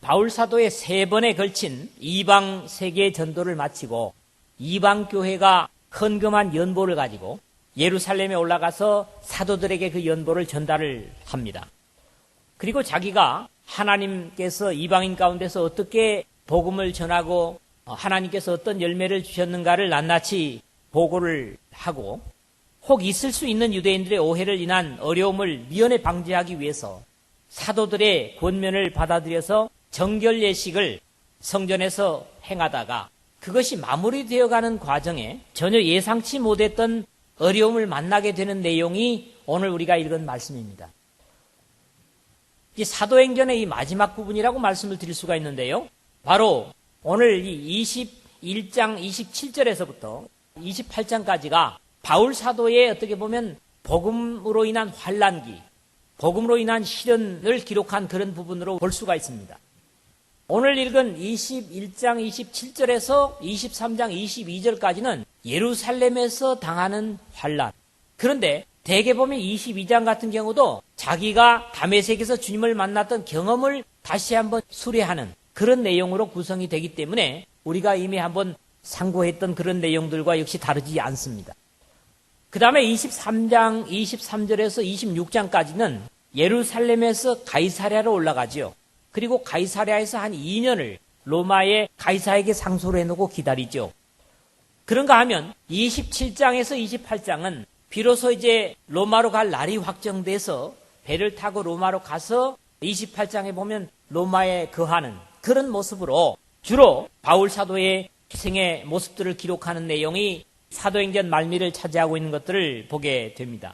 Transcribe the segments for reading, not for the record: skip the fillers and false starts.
바울 사도의 3번에 걸친 이방 세계 전도를 마치고 이방 교회가 헌금한 연보를 가지고 예루살렘에 올라가서 사도들에게 그 연보를 전달을 합니다. 그리고 자기가 하나님께서 이방인 가운데서 어떻게 복음을 전하고 하나님께서 어떤 열매를 주셨는가를 낱낱이 보고를 하고 혹 있을 수 있는 유대인들의 오해를 인한 어려움을 미연에 방지하기 위해서 사도들의 권면을 받아들여서 정결 예식을 성전에서 행하다가 그것이 마무리되어가는 과정에 전혀 예상치 못했던 어려움을 만나게 되는 내용이 오늘 우리가 읽은 말씀입니다. 이 사도행전의 이 마지막 부분이라고 말씀을 드릴 수가 있는데요. 바로 오늘 이 21장 27절에서부터 28장까지가 바울 사도의 어떻게 보면 복음으로 인한 환난기, 복음으로 인한 시련을 기록한 그런 부분으로 볼 수가 있습니다. 오늘 읽은 21장 27절에서 23장 22절까지는 예루살렘에서 당하는 환난. 그런데 대개 보면 22장 같은 경우도 자기가 다메섹에서 주님을 만났던 경험을 다시 한번 수레하는 그런 내용으로 구성이 되기 때문에 우리가 이미 한번 상고했던 그런 내용들과 역시 다르지 않습니다. 그 다음에 23장 23절에서 26장까지는 예루살렘에서 가이사랴로 올라가죠. 그리고 가이사랴에서 한 2년을 로마의 가이사에게 상소를 해놓고 기다리죠. 그런가 하면 27장에서 28장은 비로소 이제 로마로 갈 날이 확정돼서 배를 타고 로마로 가서 28장에 보면 로마에 거하는 그런 모습으로 주로 바울 사도의 생의 모습들을 기록하는 내용이 사도행전 말미를 차지하고 있는 것들을 보게 됩니다.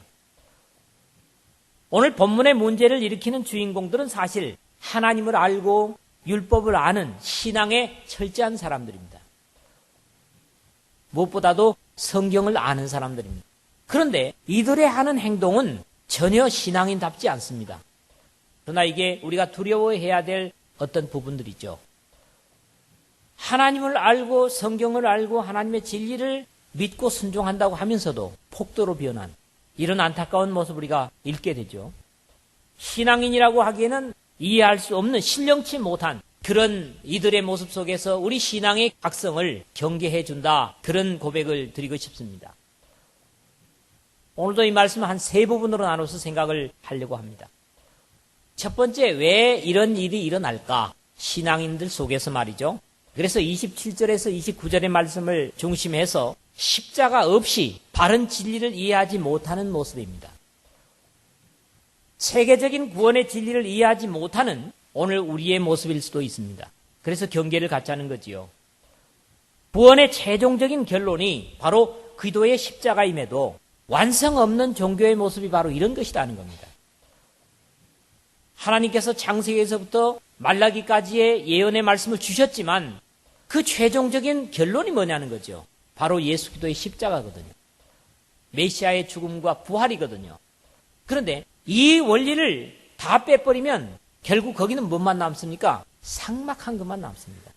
오늘 본문의 문제를 일으키는 주인공들은 사실 하나님을 알고 율법을 아는 신앙에 철저한 사람들입니다. 무엇보다도 성경을 아는 사람들입니다. 그런데 이들의 하는 행동은 전혀 신앙인답지 않습니다. 그러나 이게 우리가 두려워해야 될 어떤 부분들이죠. 하나님을 알고 성경을 알고 하나님의 진리를 믿고 순종한다고 하면서도 폭도로 변한 이런 안타까운 모습을 우리가 읽게 되죠. 신앙인이라고 하기에는 이해할 수 없는 신령치 못한 그런 이들의 모습 속에서 우리 신앙의 각성을 경계해 준다. 그런 고백을 드리고 싶습니다. 오늘도 이 말씀을 한 3부분으로 나눠서 생각을 하려고 합니다. 첫 번째, 왜 이런 일이 일어날까? 신앙인들 속에서 말이죠. 그래서 27절에서 29절의 말씀을 중심해서 십자가 없이 바른 진리를 이해하지 못하는 모습입니다. 세계적인 구원의 진리를 이해하지 못하는 오늘 우리의 모습일 수도 있습니다. 그래서 경계를 갖자는 거지요. 구원의 최종적인 결론이 바로 그리스도의 십자가임에도 완성 없는 종교의 모습이 바로 이런 것이라는 겁니다. 하나님께서 창세기에서부터 말라기까지의 예언의 말씀을 주셨지만 그 최종적인 결론이 뭐냐는 거죠. 바로 예수 그리스도의 십자가거든요. 메시아의 죽음과 부활이거든요. 그런데 이 원리를 다 빼버리면 결국 거기는 뭐만 남습니까? 삭막한 것만 남습니다.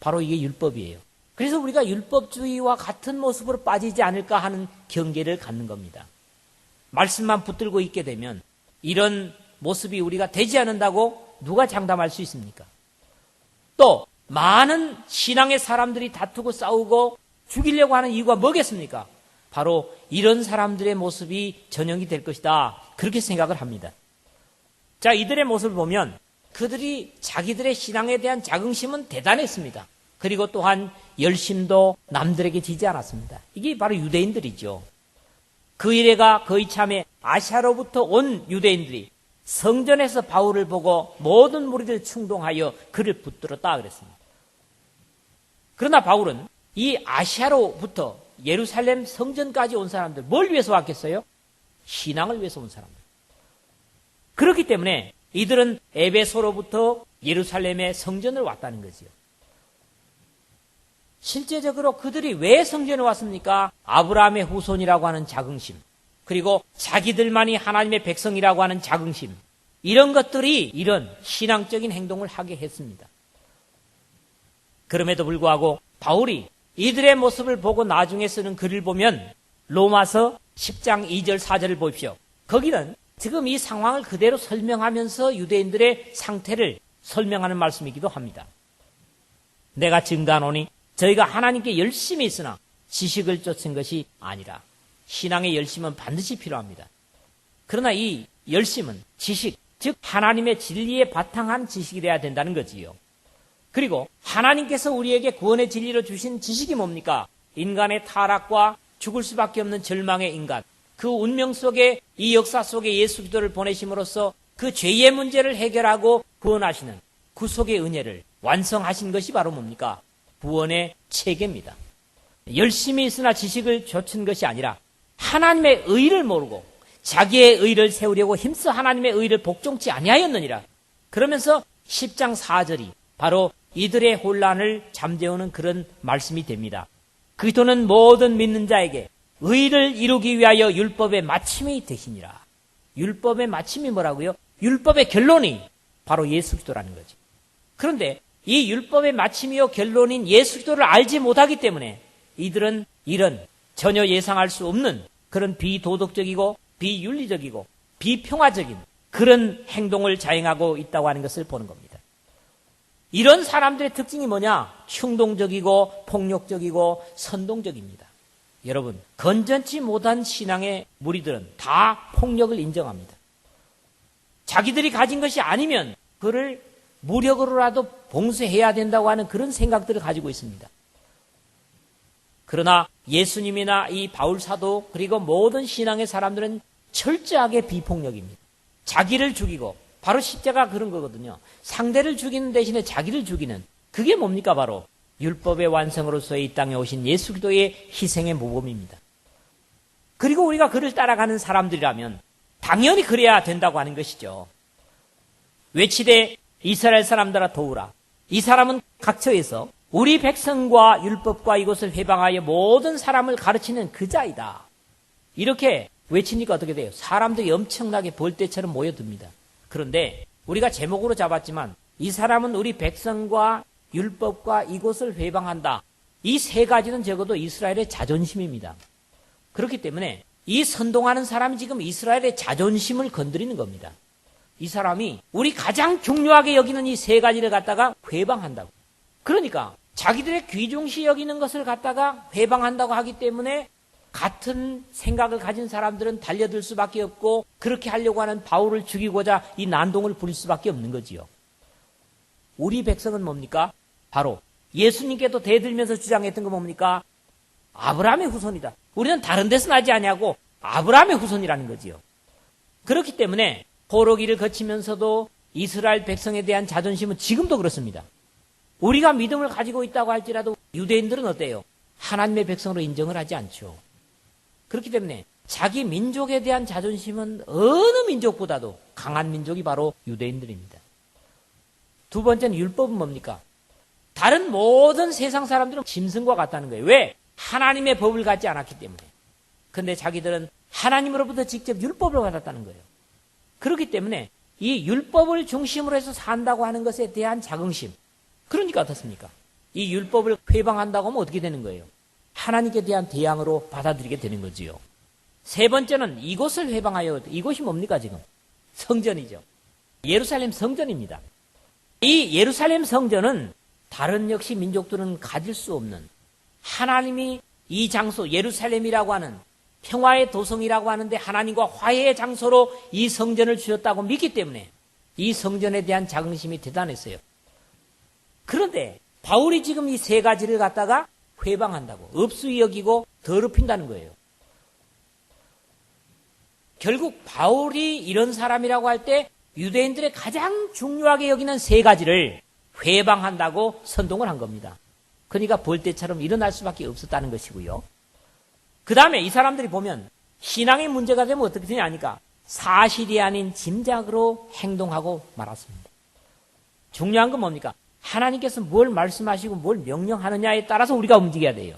바로 이게 율법이에요. 그래서 우리가 율법주의와 같은 모습으로 빠지지 않을까 하는 경계를 갖는 겁니다. 말씀만 붙들고 있게 되면 이런 모습이 우리가 되지 않는다고 누가 장담할 수 있습니까? 또 많은 신앙의 사람들이 다투고 싸우고 죽이려고 하는 이유가 뭐겠습니까? 바로 이런 사람들의 모습이 전형이 될 것이다. 그렇게 생각을 합니다. 자, 이들의 모습을 보면 그들이 자기들의 신앙에 대한 자긍심은 대단했습니다. 그리고 또한 열심도 남들에게 지지 않았습니다. 이게 바로 유대인들이죠. 그 이래가 거의 참에 아시아로부터 온 유대인들이 성전에서 바울을 보고 모든 무리를 충동하여 그를 붙들었다 그랬습니다. 그러나 바울은 이 아시아로부터 예루살렘 성전까지 온 사람들 뭘 위해서 왔겠어요? 신앙을 위해서 온 사람들. 그렇기 때문에 이들은 에베소로부터 예루살렘의 성전을 왔다는 거지요. 실제적으로 그들이 왜 성전에 왔습니까? 아브라함의 후손이라고 하는 자긍심, 그리고 자기들만이 하나님의 백성이라고 하는 자긍심, 이런 것들이 이런 신앙적인 행동을 하게 했습니다. 그럼에도 불구하고 바울이 이들의 모습을 보고 나중에 쓰는 글을 보면 로마서 10장 2절 4절을 보십시오. 거기는 지금 이 상황을 그대로 설명하면서 유대인들의 상태를 설명하는 말씀이기도 합니다. 내가 증가하노니 저희가 하나님께 열심히 있으나 지식을 쫓은 것이 아니라. 신앙의 열심은 반드시 필요합니다. 그러나 이 열심은 지식, 즉 하나님의 진리에 바탕한 지식이 돼야 된다는 거지요. 그리고 하나님께서 우리에게 구원의 진리로 주신 지식이 뭡니까? 인간의 타락과 죽을 수밖에 없는 절망의 인간, 그 운명 속에 이 역사 속에 예수 그리스도를 보내심으로써 그 죄의 문제를 해결하고 구원하시는 구속의 은혜를 완성하신 것이 바로 뭡니까? 구원의 체계입니다. 열심히 있으나 지식을 좇은 것이 아니라 하나님의 의를 모르고 자기의 의를 세우려고 힘써 하나님의 의를 복종치 아니하였느니라. 그러면서 10장 4절이 바로 이들의 혼란을 잠재우는 그런 말씀이 됩니다. 그리스도는 모든 믿는 자에게 의를 이루기 위하여 율법의 마침이 되시니라. 율법의 마침이 뭐라고요? 율법의 결론이 바로 예수 그리스도라는 거죠. 그런데 이 율법의 마침이요 결론인 예수 그리스도를 알지 못하기 때문에 이들은 이런 전혀 예상할 수 없는 그런 비도덕적이고 비윤리적이고 비평화적인 그런 행동을 자행하고 있다고 하는 것을 보는 겁니다. 이런 사람들의 특징이 뭐냐? 충동적이고 폭력적이고 선동적입니다. 여러분, 건전치 못한 신앙의 무리들은 다 폭력을 인정합니다. 자기들이 가진 것이 아니면 그를 무력으로라도 봉쇄해야 된다고 하는 그런 생각들을 가지고 있습니다. 그러나 예수님이나 이 바울 사도 그리고 모든 신앙의 사람들은 철저하게 비폭력입니다. 자기를 죽이고 바로 십자가 그런 거거든요. 상대를 죽이는 대신에 자기를 죽이는 그게 뭡니까? 바로 율법의 완성으로서의 이 땅에 오신 예수 그리스도의 희생의 모범입니다. 그리고 우리가 그를 따라가는 사람들이라면 당연히 그래야 된다고 하는 것이죠. 외치되 이스라엘 사람들아 도우라. 이 사람은 각처에서 우리 백성과 율법과 이것을 회방하여 모든 사람을 가르치는 그 자이다. 이렇게 외치니까 어떻게 돼요? 사람들이 엄청나게 벌떼처럼 모여듭니다. 그런데 우리가 제목으로 잡았지만 이 사람은 우리 백성과 율법과 이것을 회방한다. 이 세 가지는 적어도 이스라엘의 자존심입니다. 그렇기 때문에 이 선동하는 사람이 지금 이스라엘의 자존심을 건드리는 겁니다. 이 사람이 우리 가장 중요하게 여기는 이 세 가지를 갖다가 회방한다고. 그러니까 자기들의 귀중시 여기는 것을 갖다가 회방한다고 하기 때문에 같은 생각을 가진 사람들은 달려들 수밖에 없고 그렇게 하려고 하는 바울을 죽이고자 이 난동을 부릴 수밖에 없는 거지요. 우리 백성은 뭡니까? 바로 예수님께도 대들면서 주장했던 거 뭡니까? 아브라함의 후손이다. 우리는 다른 데서 나지 아니하고 아브라함의 후손이라는 거지요. 그렇기 때문에 포로기를 거치면서도 이스라엘 백성에 대한 자존심은 지금도 그렇습니다. 우리가 믿음을 가지고 있다고 할지라도 유대인들은 어때요? 하나님의 백성으로 인정을 하지 않죠. 그렇기 때문에 자기 민족에 대한 자존심은 어느 민족보다도 강한 민족이 바로 유대인들입니다. 두 번째는 율법은 뭡니까? 다른 모든 세상 사람들은 짐승과 같다는 거예요. 왜? 하나님의 법을 갖지 않았기 때문에. 그런데 자기들은 하나님으로부터 직접 율법을 받았다는 거예요. 그렇기 때문에 이 율법을 중심으로 해서 산다고 하는 것에 대한 자긍심. 그러니까 어떻습니까? 이 율법을 회방한다고 하면 어떻게 되는 거예요? 하나님께 대한 대항으로 받아들이게 되는 거지요. 세 번째는 이곳을 회방하여, 이곳이 뭡니까 지금? 성전이죠. 예루살렘 성전입니다. 이 예루살렘 성전은 다른 역시 민족들은 가질 수 없는 하나님이 이 장소 예루살렘이라고 하는 평화의 도성이라고 하는데 하나님과 화해의 장소로 이 성전을 주셨다고 믿기 때문에 이 성전에 대한 자긍심이 대단했어요. 그런데 바울이 지금 이 세 가지를 갖다가 회방한다고 업수이 여기고 더럽힌다는 거예요. 결국 바울이 이런 사람이라고 할 때 유대인들의 가장 중요하게 여기는 세 가지를 회방한다고 선동을 한 겁니다. 그러니까 벌떼처럼 일어날 수밖에 없었다는 것이고요. 그 다음에 이 사람들이 보면 신앙의 문제가 되면 어떻게 되냐 하니까 사실이 아닌 짐작으로 행동하고 말았습니다. 중요한 건 뭡니까? 하나님께서 뭘 말씀하시고 뭘 명령하느냐에 따라서 우리가 움직여야 돼요.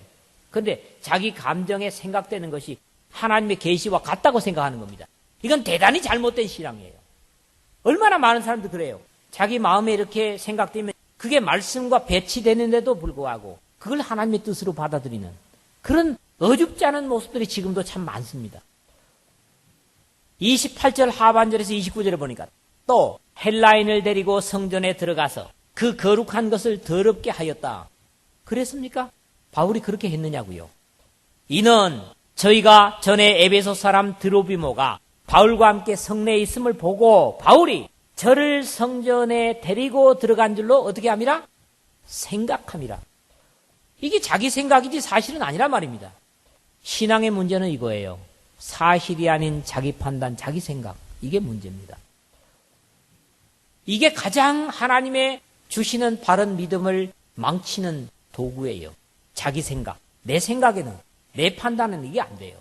그런데 자기 감정에 생각되는 것이 하나님의 계시와 같다고 생각하는 겁니다. 이건 대단히 잘못된 신앙이에요. 얼마나 많은 사람들 그래요. 자기 마음에 이렇게 생각되면 그게 말씀과 배치되는데도 불구하고 그걸 하나님의 뜻으로 받아들이는 그런 어줍지 않은 모습들이 지금도 참 많습니다. 28절 하반절에서 29절에 보니까 또 헬라인을 데리고 성전에 들어가서 그 거룩한 것을 더럽게 하였다. 그랬습니까? 바울이 그렇게 했느냐고요. 이는 저희가 전에 에베소 사람 드로비모가 바울과 함께 성내에 있음을 보고 바울이 저를 성전에 데리고 들어간 줄로 어떻게 함이라? 생각함이라. 이게 자기 생각이지 사실은 아니란 말입니다. 신앙의 문제는 이거예요. 사실이 아닌 자기 판단, 자기 생각. 이게 문제입니다. 이게 가장 하나님의 주시는 바른 믿음을 망치는 도구예요. 자기 생각. 내 생각에는, 내 판단은 이게 안 돼요.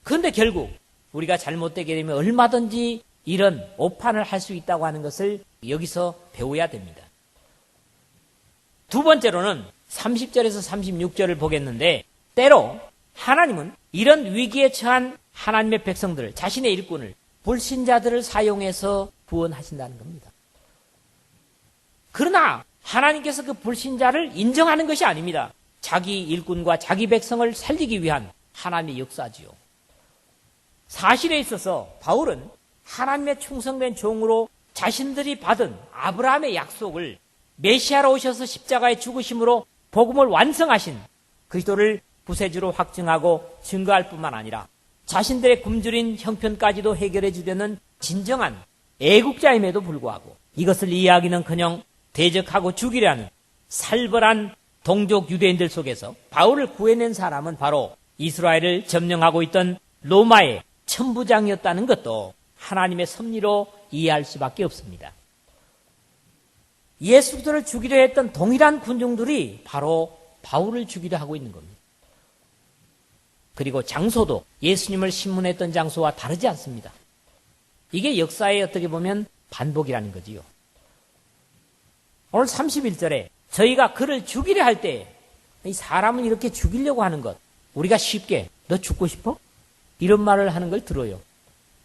그런데 결국 우리가 잘못되게 되면 얼마든지 이런 오판을 할 수 있다고 하는 것을 여기서 배워야 됩니다. 두 번째로는 30절에서 36절을 보겠는데, 때로 하나님은 이런 위기에 처한 하나님의 백성들을, 자신의 일꾼을, 불신자들을 사용해서 구원하신다는 겁니다. 그러나 하나님께서 그 불신자를 인정하는 것이 아닙니다. 자기 일꾼과 자기 백성을 살리기 위한 하나님의 역사지요. 사실에 있어서 바울은 하나님의 충성된 종으로 자신들이 받은 아브라함의 약속을 메시아로 오셔서 십자가에 죽으심으로 복음을 완성하신 그리스도를 구세주로 확증하고 증거할 뿐만 아니라 자신들의 굶주린 형편까지도 해결해 주려는 진정한 애국자임에도 불구하고 이것을 이해하기는커녕 대적하고 죽이려는 살벌한 동족 유대인들 속에서 바울을 구해낸 사람은 바로 이스라엘을 점령하고 있던 로마의 천부장이었다는 것도 하나님의 섭리로 이해할 수밖에 없습니다. 예수들을 죽이려 했던 동일한 군중들이 바로 바울을 죽이려 하고 있는 겁니다. 그리고 장소도 예수님을 신문했던 장소와 다르지 않습니다. 이게 역사의 어떻게 보면 반복이라는 거지요. 오늘 31절에 저희가 그를 죽이려 할 때 이 사람은 이렇게 죽이려고 하는 것, 우리가 쉽게 너 죽고 싶어? 이런 말을 하는 걸 들어요.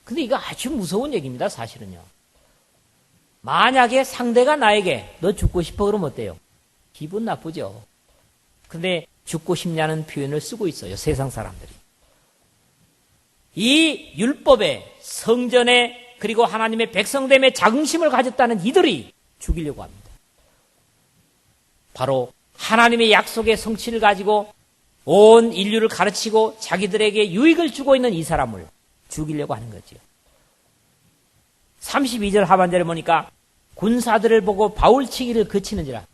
근데 이거 아주 무서운 얘기입니다. 사실은요. 만약에 상대가 나에게 너 죽고 싶어 그러면 어때요? 기분 나쁘죠. 근데 죽고 싶냐는 표현을 쓰고 있어요. 세상 사람들이. 이 율법에 성전에 그리고 하나님의 백성됨에 자긍심을 가졌다는 이들이 죽이려고 합니다. 바로 하나님의 약속의 성취를 가지고 온 인류를 가르치고 자기들에게 유익을 주고 있는 이 사람을 죽이려고 하는 거죠. 32절 하반절에 보니까 군사들을 보고 바울치기를 그치는지라.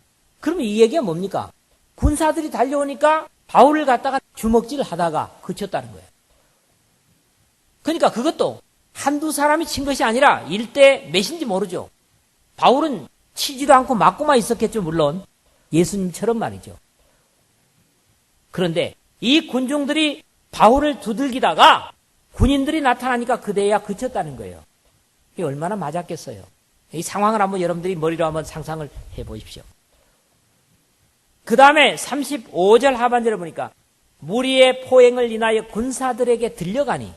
그러면 이 얘기가 뭡니까? 군사들이 달려오니까 바울을 갖다가 주먹질을 하다가 그쳤다는 거예요. 그러니까 그것도 한두 사람이 친 것이 아니라 일대 몇인지 모르죠. 바울은 치지도 않고 맞고만 있었겠죠. 물론 예수님처럼 말이죠. 그런데 이 군중들이 바울을 두들기다가 군인들이 나타나니까 그대야 그쳤다는 거예요. 이게 얼마나 맞았겠어요. 이 상황을 한번 여러분들이 머리로 한번 상상을 해보십시오. 그 다음에 35절 하반절에 보니까 무리의 포행을 인하여 군사들에게 들려가니,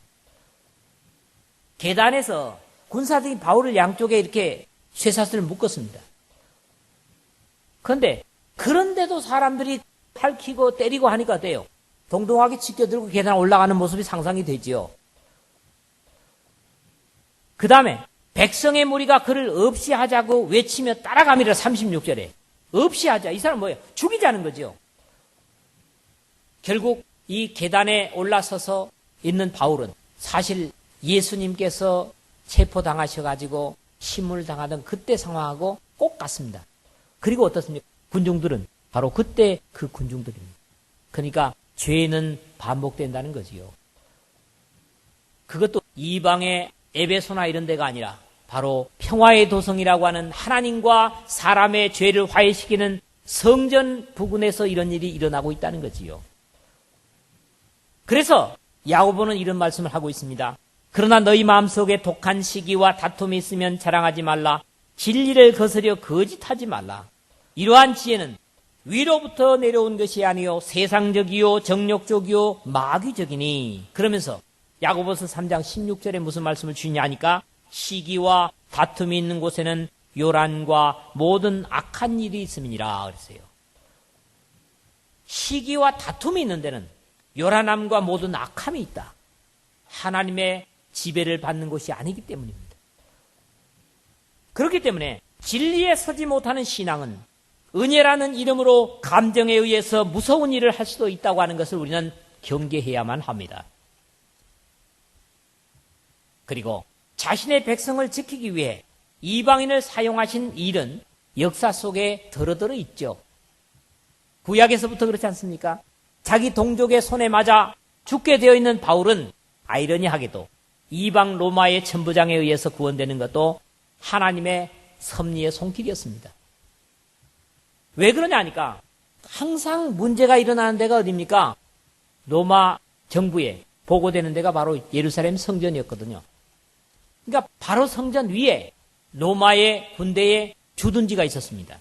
계단에서 군사들이 바울을 양쪽에 이렇게 쇠사슬을 묶었습니다. 그런데 그런데도 사람들이 핥히고 때리고 하니까 어때요? 동동하게 지켜들고 계단 올라가는 모습이 상상이 되지요. 그 다음에 백성의 무리가 그를 없이 하자고 외치며 따라갑니다. 36절에. 없이 하자. 이 사람 뭐예요? 죽이자는 거죠. 결국 이 계단에 올라서서 있는 바울은 사실 예수님께서 체포당하셔가지고 신문당하던 그때 상황하고 꼭 같습니다. 그리고 어떻습니까? 군중들은 바로 그때 그 군중들입니다. 그러니까 죄는 반복된다는 거지요. 그것도 이방의 에베소나 이런 데가 아니라 바로 평화의 도성이라고 하는 하나님과 사람의 죄를 화해시키는 성전 부근에서 이런 일이 일어나고 있다는 거지요. 그래서 야고보는 이런 말씀을 하고 있습니다. 그러나 너희 마음속에 독한 시기와 다툼이 있으면 자랑하지 말라. 진리를 거스려 거짓하지 말라. 이러한 지혜는 위로부터 내려온 것이 아니요 세상적이요 정욕적이요 마귀적이니. 그러면서 야고보서 3장 16절에 무슨 말씀을 주냐 하니까 시기와 다툼이 있는 곳에는 요란과 모든 악한 일이 있음이니라 그랬어요. 시기와 다툼이 있는 데는 요란함과 모든 악함이 있다. 하나님의 지배를 받는 곳이 아니기 때문입니다. 그렇기 때문에 진리에 서지 못하는 신앙은 은혜라는 이름으로 감정에 의해서 무서운 일을 할 수도 있다고 하는 것을 우리는 경계해야만 합니다. 그리고 자신의 백성을 지키기 위해 이방인을 사용하신 일은 역사 속에 더러더러 있죠. 구약에서부터 그렇지 않습니까? 자기 동족의 손에 맞아 죽게 되어 있는 바울은 아이러니하게도 이방 로마의 천부장에 의해서 구원되는 것도 하나님의 섭리의 손길이었습니다. 왜 그러냐 하니까 항상 문제가 일어나는 데가 어디입니까? 로마 정부에 보고되는 데가 바로 예루살렘 성전이었거든요. 그러니까 바로 성전 위에 로마의 군대의 주둔지가 있었습니다.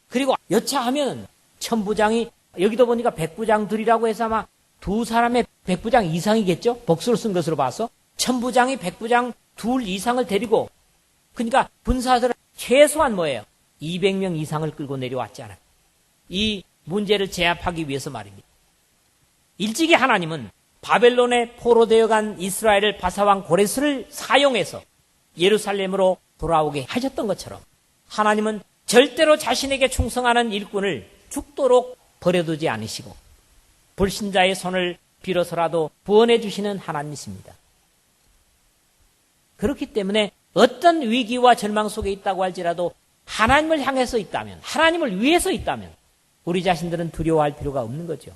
그리고 여차하면 천부장이, 여기도 보니까 백부장들이라고 해서 아마 두 사람의 백부장 이상이겠죠? 복수를 쓴 것으로 봐서 천부장이 백부장 둘 이상을 데리고, 그러니까 군사들은 최소한 뭐예요? 200명 이상을 끌고 내려왔지 않아요. 이 문제를 제압하기 위해서 말입니다. 일찍이 하나님은 바벨론에 포로되어 간 이스라엘을 바사왕 고레스를 사용해서 예루살렘으로 돌아오게 하셨던 것처럼 하나님은 절대로 자신에게 충성하는 일꾼을 죽도록 버려두지 않으시고 불신자의 손을 빌어서라도 구원해 주시는 하나님이십니다. 그렇기 때문에 어떤 위기와 절망 속에 있다고 할지라도 하나님을 향해서 있다면, 하나님을 위해서 있다면 우리 자신들은 두려워할 필요가 없는 거죠.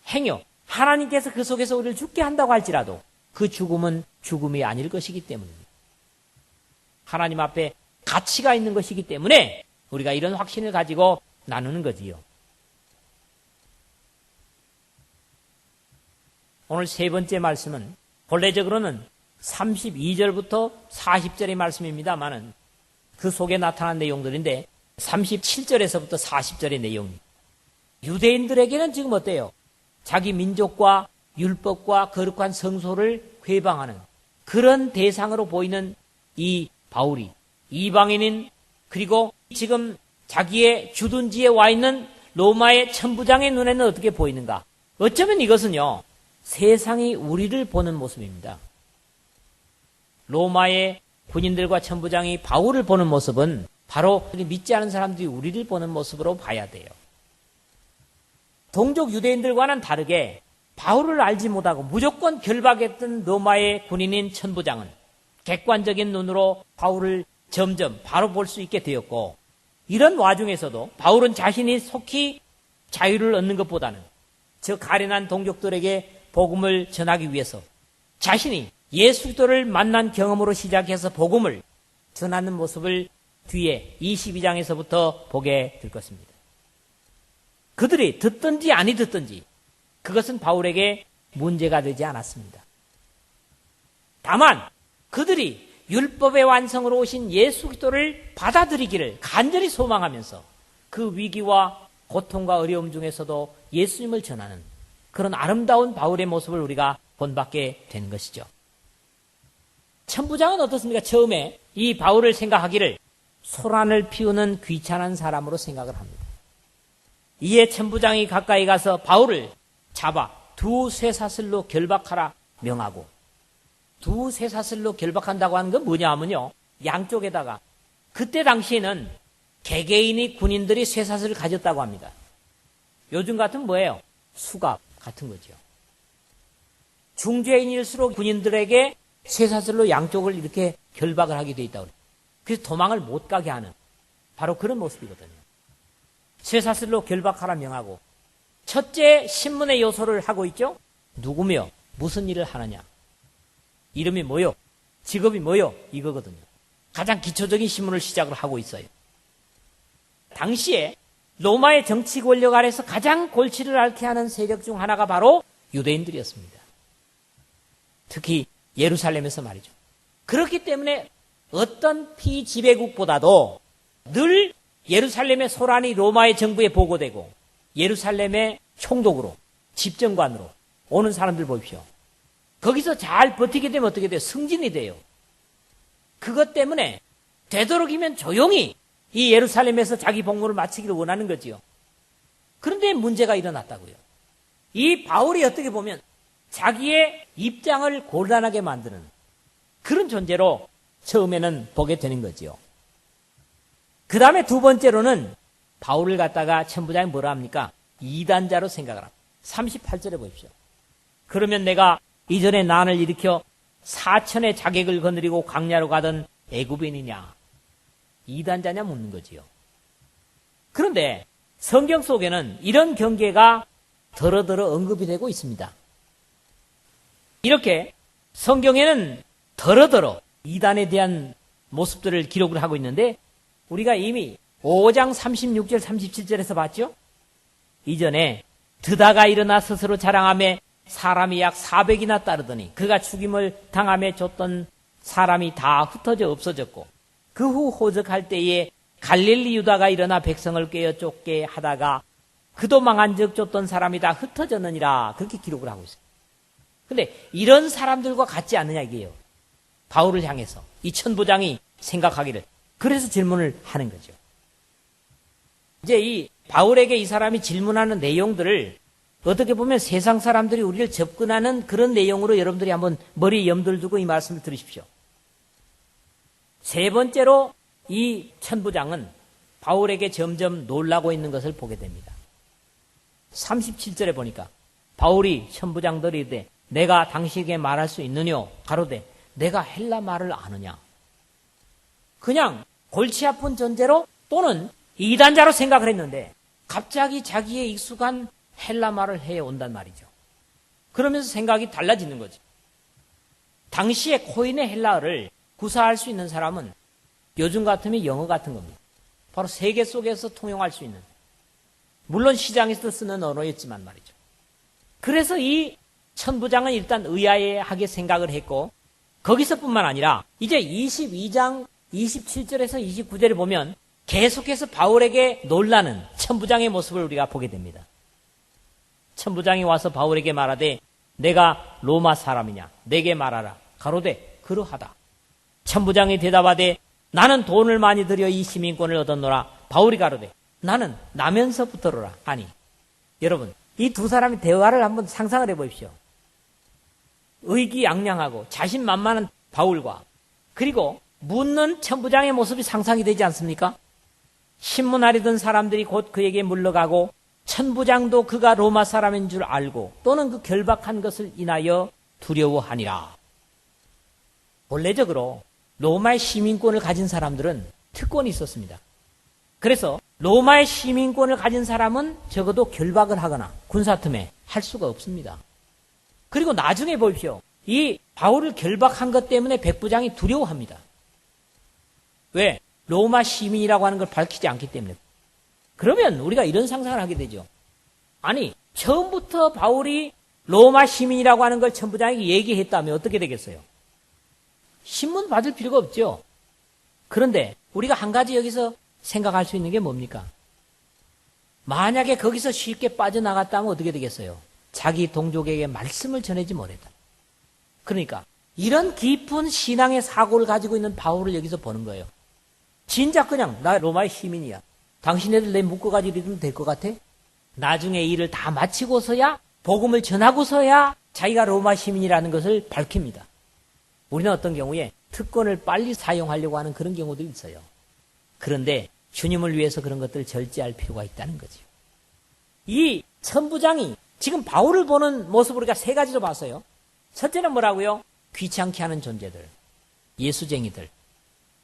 행여 하나님께서 그 속에서 우리를 죽게 한다고 할지라도 그 죽음은 죽음이 아닐 것이기 때문입니다. 하나님 앞에 가치가 있는 것이기 때문에 우리가 이런 확신을 가지고 나누는 거지요. 오늘 세 번째 말씀은 본래적으로는 32절부터 40절의 말씀입니다만은 그 속에 나타난 내용들인데 37절에서부터 40절의 내용입니다. 유대인들에게는 지금 어때요? 자기 민족과 율법과 거룩한 성소를 회방하는 그런 대상으로 보이는 이 바울이 이방인인, 그리고 지금 자기의 주둔지에 와 있는 로마의 천부장의 눈에는 어떻게 보이는가? 어쩌면 이것은요, 세상이 우리를 보는 모습입니다. 로마의 군인들과 천부장이 바울을 보는 모습은 바로 믿지 않은 사람들이 우리를 보는 모습으로 봐야 돼요. 동족 유대인들과는 다르게 바울을 알지 못하고 무조건 결박했던 로마의 군인인 천부장은 객관적인 눈으로 바울을 점점 바로 볼 수 있게 되었고, 이런 와중에서도 바울은 자신이 속히 자유를 얻는 것보다는 저 가련한 동족들에게 복음을 전하기 위해서 자신이 예수 그리스도를 만난 경험으로 시작해서 복음을 전하는 모습을 뒤에 22장에서부터 보게 될 것입니다. 그들이 듣든지 아니 듣든지 그것은 바울에게 문제가 되지 않았습니다. 다만 그들이 율법의 완성으로 오신 예수 그리스도를 받아들이기를 간절히 소망하면서 그 위기와 고통과 어려움 중에서도 예수님을 전하는 그런 아름다운 바울의 모습을 우리가 본받게 되는 것이죠. 천부장은 어떻습니까? 처음에 이 바울을 생각하기를 소란을 피우는 귀찮은 사람으로 생각을 합니다. 이에 천부장이 가까이 가서 바울을 잡아 두 쇠사슬로 결박하라 명하고, 두 쇠사슬로 결박한다고 하는 건 뭐냐 하면요, 양쪽에다가, 그때 당시에는 개개인이 군인들이 쇠사슬을 가졌다고 합니다. 요즘 같은 뭐예요? 수갑 같은 거죠. 중죄인일수록 군인들에게 쇠사슬로 양쪽을 이렇게 결박을 하게 돼 있다고 그래요. 그래서 도망을 못 가게 하는 바로 그런 모습이거든요. 쇠사슬로 결박하라 명하고, 첫째 신문의 요소를 하고 있죠. 누구며 무슨 일을 하느냐, 이름이 뭐요, 직업이 뭐요, 이거거든요. 가장 기초적인 신문을 시작을 하고 있어요. 당시에 로마의 정치 권력 아래서 가장 골치를 앓게 하는 세력 중 하나가 바로 유대인들이었습니다. 특히 예루살렘에서 말이죠. 그렇기 때문에 어떤 피지배국보다도 늘 예루살렘의 소란이 로마의 정부에 보고되고 예루살렘의 총독으로, 집정관으로 오는 사람들 보십시오. 거기서 잘 버티게 되면 어떻게 돼요? 승진이 돼요. 그것 때문에 되도록이면 조용히 이 예루살렘에서 자기 복무를 마치기를 원하는 거지요. 그런데 문제가 일어났다고요. 이 바울이 어떻게 보면 자기의 입장을 곤란하게 만드는 그런 존재로 처음에는 보게 되는 거지요. 그 다음에 두 번째로는 바울을 갖다가 천부장이 뭐라 합니까? 이단자로 생각을 합니다. 38절에 보십시오. 그러면 내가 이전에 난을 일으켜 사천의 자객을 거느리고 광야로 가던 애굽인이냐? 이단자냐 묻는 거지요. 그런데 성경 속에는 이런 경계가 더러더러 언급이 되고 있습니다. 이렇게 성경에는 더러더러 이단에 대한 모습들을 기록을 하고 있는데 우리가 이미 5장 36절 37절에서 봤죠? 이전에 드다가 일어나 스스로 자랑하며 사람이 약 400이나 따르더니 그가 죽임을 당함에 줬던 사람이 다 흩어져 없어졌고 그 후 호적할 때에 갈릴리 유다가 일어나 백성을 꿰어 쫓게 하다가 그도 망한 적 쫓던 사람이 다 흩어졌느니라 그렇게 기록을 하고 있어요. 근데 이런 사람들과 같지 않느냐 이게요. 바울을 향해서 이 천부장이 생각하기를 그래서 질문을 하는 거죠. 이제 이 바울에게 이 사람이 질문하는 내용들을 어떻게 보면 세상 사람들이 우리를 접근하는 그런 내용으로 여러분들이 한번 머리에 염두를 두고 이 말씀을 들으십시오. 세 번째로 이 천부장은 바울에게 점점 놀라고 있는 것을 보게 됩니다. 37절에 보니까 바울이 천부장들이 이르되 내가 당신에게 말할 수 있느뇨? 가로되 내가 헬라 말을 아느냐? 그냥 골치 아픈 전제로 또는 이단자로 생각을 했는데 갑자기 자기의 익숙한 헬라 말을 해온단 말이죠. 그러면서 생각이 달라지는 거죠. 당시에 코인의 헬라어를 구사할 수 있는 사람은 요즘 같으면 영어 같은 겁니다. 바로 세계 속에서 통용할 수 있는, 물론 시장에서 쓰는 언어였지만 말이죠. 그래서 이 천부장은 일단 의아해하게 생각을 했고 거기서뿐만 아니라 이제 22장 27절에서 29절에 보면 계속해서 바울에게 놀라는 천부장의 모습을 우리가 보게 됩니다. 천부장이 와서 바울에게 말하되 내가 로마 사람이냐? 내게 말하라. 가로되 그러하다. 천부장이 대답하되 나는 돈을 많이 들여 이 시민권을 얻었노라. 바울이 가로되 나는 나면서부터로라 하니. 여러분 이 두 사람의 대화를 한번 상상을 해보십시오. 의기양양하고 자신만만한 바울과 그리고 묻는 천부장의 모습이 상상이 되지 않습니까? 신문하려던 사람들이 곧 그에게 물러가고 천부장도 그가 로마 사람인 줄 알고 또는 그 결박한 것을 인하여 두려워하니라. 본래적으로 로마의 시민권을 가진 사람들은 특권이 있었습니다. 그래서 로마의 시민권을 가진 사람은 적어도 결박을 하거나 군사틈에 할 수가 없습니다. 그리고 나중에 보십시오. 이 바울을 결박한 것 때문에 백부장이 두려워합니다. 왜? 로마 시민이라고 하는 걸 밝히지 않기 때문에. 그러면 우리가 이런 상상을 하게 되죠. 아니, 처음부터 바울이 로마 시민이라고 하는 걸 천부장에게 얘기했다면 어떻게 되겠어요? 신문 받을 필요가 없죠. 그런데 우리가 한 가지 여기서 생각할 수 있는 게 뭡니까? 만약에 거기서 쉽게 빠져나갔다면 어떻게 되겠어요? 자기 동족에게 말씀을 전하지 못했다. 그러니까 이런 깊은 신앙의 사고를 가지고 있는 바울을 여기서 보는 거예요. 진짜 그냥 나 로마의 시민이야. 당신네들 내 묶어가지고 이러면 될 것 같아? 나중에 일을 다 마치고서야 복음을 전하고서야 자기가 로마 시민이라는 것을 밝힙니다. 우리는 어떤 경우에 특권을 빨리 사용하려고 하는 그런 경우도 있어요. 그런데 주님을 위해서 그런 것들을 절제할 필요가 있다는 거죠. 이 천부장이 지금 바울을 보는 모습을 우리가 세 가지로 봤어요. 첫째는 뭐라고요? 귀찮게 하는 존재들, 예수쟁이들.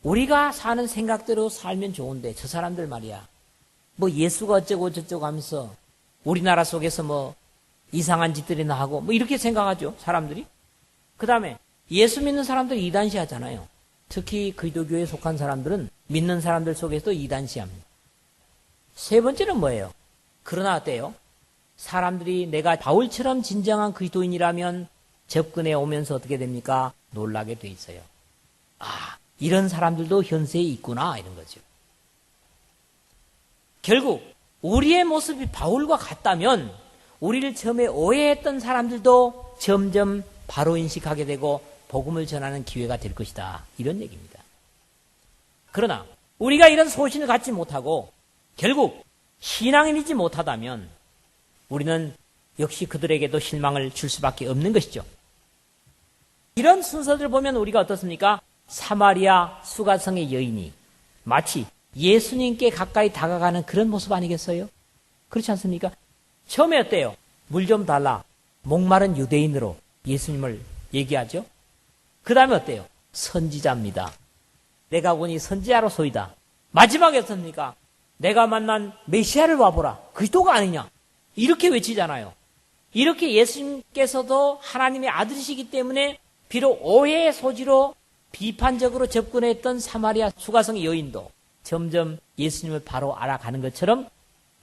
우리가 사는 생각대로 살면 좋은데 저 사람들 말이야. 뭐 예수가 어쩌고 저쩌고 하면서 우리나라 속에서 뭐 이상한 짓들이나 하고 뭐 이렇게 생각하죠, 사람들이. 그 다음에 예수 믿는 사람들이 이단시하잖아요. 특히 그리스도교에 속한 사람들은 믿는 사람들 속에서도 이단시합니다. 세 번째는 뭐예요? 그러나 어때요? 사람들이 내가 바울처럼 진정한 그리스도인이라면 접근해 오면서 어떻게 됩니까? 놀라게 돼 있어요. 아, 이런 사람들도 현세에 있구나, 이런 거죠. 결국 우리의 모습이 바울과 같다면 우리를 처음에 오해했던 사람들도 점점 바로 인식하게 되고 복음을 전하는 기회가 될 것이다, 이런 얘기입니다. 그러나 우리가 이런 소신을 갖지 못하고 결국 신앙인이지 못하다면 우리는 역시 그들에게도 실망을 줄 수밖에 없는 것이죠. 이런 순서들을 보면 우리가 어떻습니까? 사마리아 수가성의 여인이 마치 예수님께 가까이 다가가는 그런 모습 아니겠어요? 그렇지 않습니까? 처음에 어때요? 물 좀 달라. 목마른 유대인으로 예수님을 얘기하죠. 그 다음에 어때요? 선지자입니다. 내가 보니 선지자로소이다. 마지막에 어떻습니까? 내가 만난 메시아를 와보라. 그리스도가 아니냐. 이렇게 외치잖아요. 이렇게 예수님께서도 하나님의 아들이시기 때문에 비록 오해의 소지로 비판적으로 접근했던 사마리아 수가성의 여인도 점점 예수님을 바로 알아가는 것처럼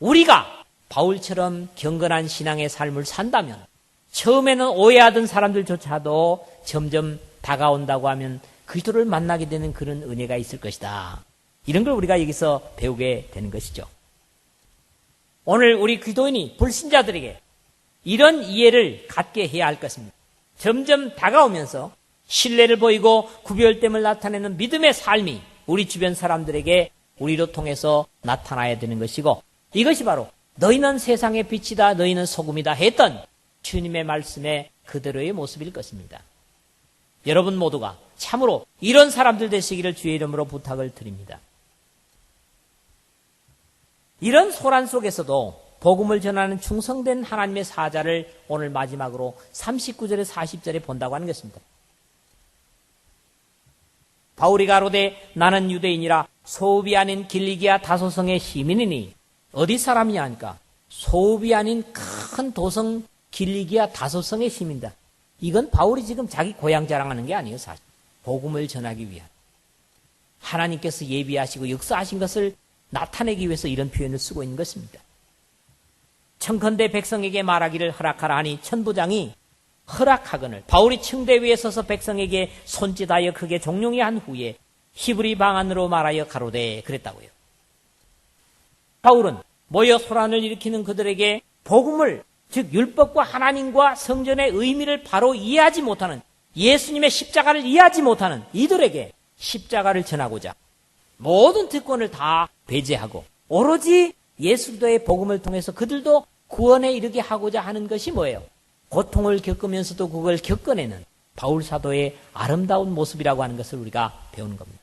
우리가 바울처럼 경건한 신앙의 삶을 산다면 처음에는 오해하던 사람들조차도 점점 다가온다고 하면 그리스도를 만나게 되는 그런 은혜가 있을 것이다. 이런 걸 우리가 여기서 배우게 되는 것이죠. 오늘 우리 기도인이 불신자들에게 이런 이해를 갖게 해야 할 것입니다. 점점 다가오면서 신뢰를 보이고 구별됨을 나타내는 믿음의 삶이 우리 주변 사람들에게 우리로 통해서 나타나야 되는 것이고, 이것이 바로 너희는 세상의 빛이다, 너희는 소금이다 했던 주님의 말씀의 그대로의 모습일 것입니다. 여러분 모두가 참으로 이런 사람들 되시기를 주의 이름으로 부탁을 드립니다. 이런 소란 속에서도 복음을 전하는 충성된 하나님의 사자를 오늘 마지막으로 39절에 40절에 본다고 하는 것입니다. 바울이 가로되 나는 유대인이라 소읍이 아닌 길리기아 다소성의 시민이니, 어디 사람이냐 하니까 소읍이 아닌 큰 도성 길리기아 다소성의 시민이다. 이건 바울이 지금 자기 고향 자랑하는 게 아니에요. 사실 복음을 전하기 위한 하나님께서 예비하시고 역사하신 것을 나타내기 위해서 이런 표현을 쓰고 있는 것입니다. 청컨대 백성에게 말하기를 허락하라 하니 천부장이 허락하거늘 바울이 층대 위에 서서 백성에게 손짓하여 크게 종용이 한 후에 히브리 방언으로 말하여 가로되 그랬다고요. 바울은 모여 소란을 일으키는 그들에게 복음을, 즉 율법과 하나님과 성전의 의미를 바로 이해하지 못하는, 예수님의 십자가를 이해하지 못하는 이들에게 십자가를 전하고자 모든 특권을 다 배제하고 오로지 예수 그리스도의 복음을 통해서 그들도 구원에 이르게 하고자 하는 것이 뭐예요? 고통을 겪으면서도 그걸 겪어내는 바울 사도의 아름다운 모습이라고 하는 것을 우리가 배우는 겁니다.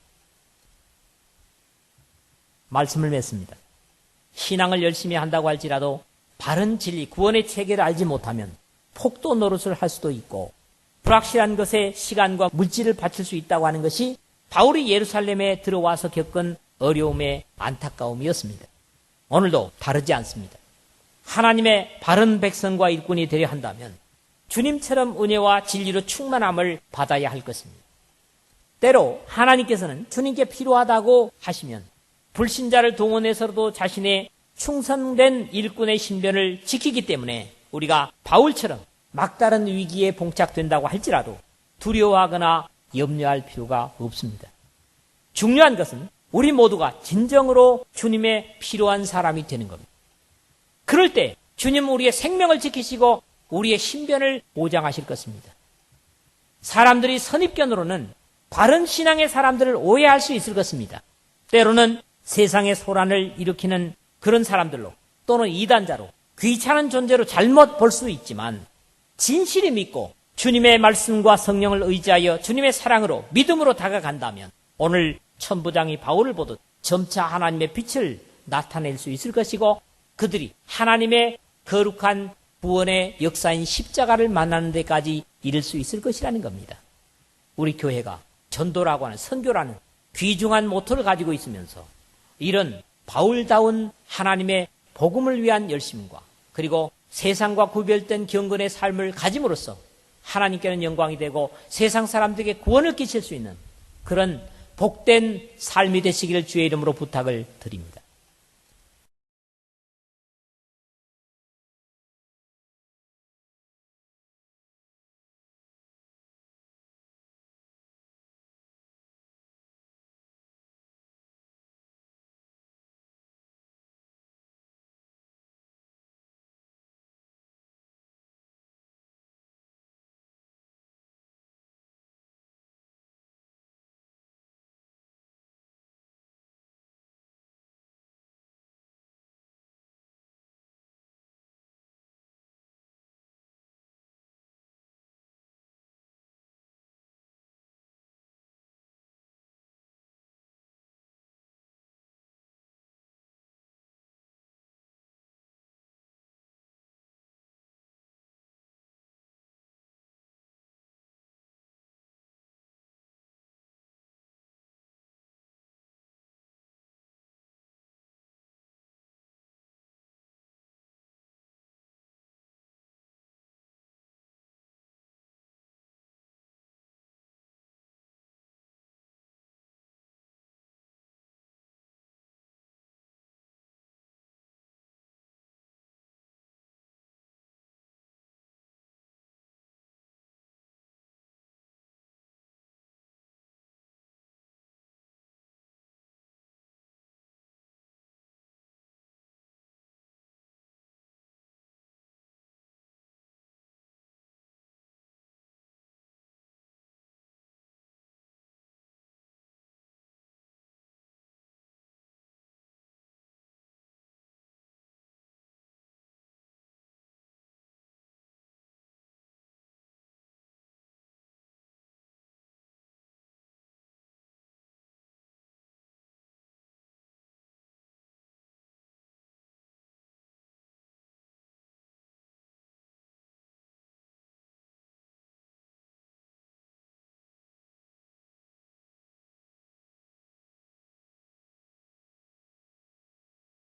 말씀을 맺습니다. 신앙을 열심히 한다고 할지라도 바른 진리, 구원의 체계를 알지 못하면 폭도 노릇을 할 수도 있고 불확실한 것에 시간과 물질을 바칠 수 있다고 하는 것이 바울이 예루살렘에 들어와서 겪은 어려움의 안타까움이었습니다. 오늘도 다르지 않습니다. 하나님의 바른 백성과 일꾼이 되려 한다면 주님처럼 은혜와 진리로 충만함을 받아야 할 것입니다. 때로 하나님께서는 주님께 필요하다고 하시면 불신자를 동원해서도 자신의 충성된 일꾼의 신변을 지키기 때문에 우리가 바울처럼 막다른 위기에 봉착된다고 할지라도 두려워하거나 염려할 필요가 없습니다. 중요한 것은 우리 모두가 진정으로 주님의 필요한 사람이 되는 겁니다. 그럴 때 주님은 우리의 생명을 지키시고 우리의 신변을 보장하실 것입니다. 사람들이 선입견으로는 바른 신앙의 사람들을 오해할 수 있을 것입니다. 때로는 세상의 소란을 일으키는 그런 사람들로 또는 이단자로 귀찮은 존재로 잘못 볼 수 있지만 진실이 믿고 주님의 말씀과 성령을 의지하여 주님의 사랑으로 믿음으로 다가간다면 오늘 천부장이 바울을 보듯 점차 하나님의 빛을 나타낼 수 있을 것이고 그들이 하나님의 거룩한 구원의 역사인 십자가를 만나는 데까지 이를 수 있을 것이라는 겁니다. 우리 교회가 전도라고 하는 선교라는 귀중한 모토를 가지고 있으면서 이런 바울다운 하나님의 복음을 위한 열심과 그리고 세상과 구별된 경건의 삶을 가짐으로써 하나님께는 영광이 되고 세상 사람들에게 구원을 끼칠 수 있는 그런 복된 삶이 되시기를 주의 이름으로 부탁을 드립니다.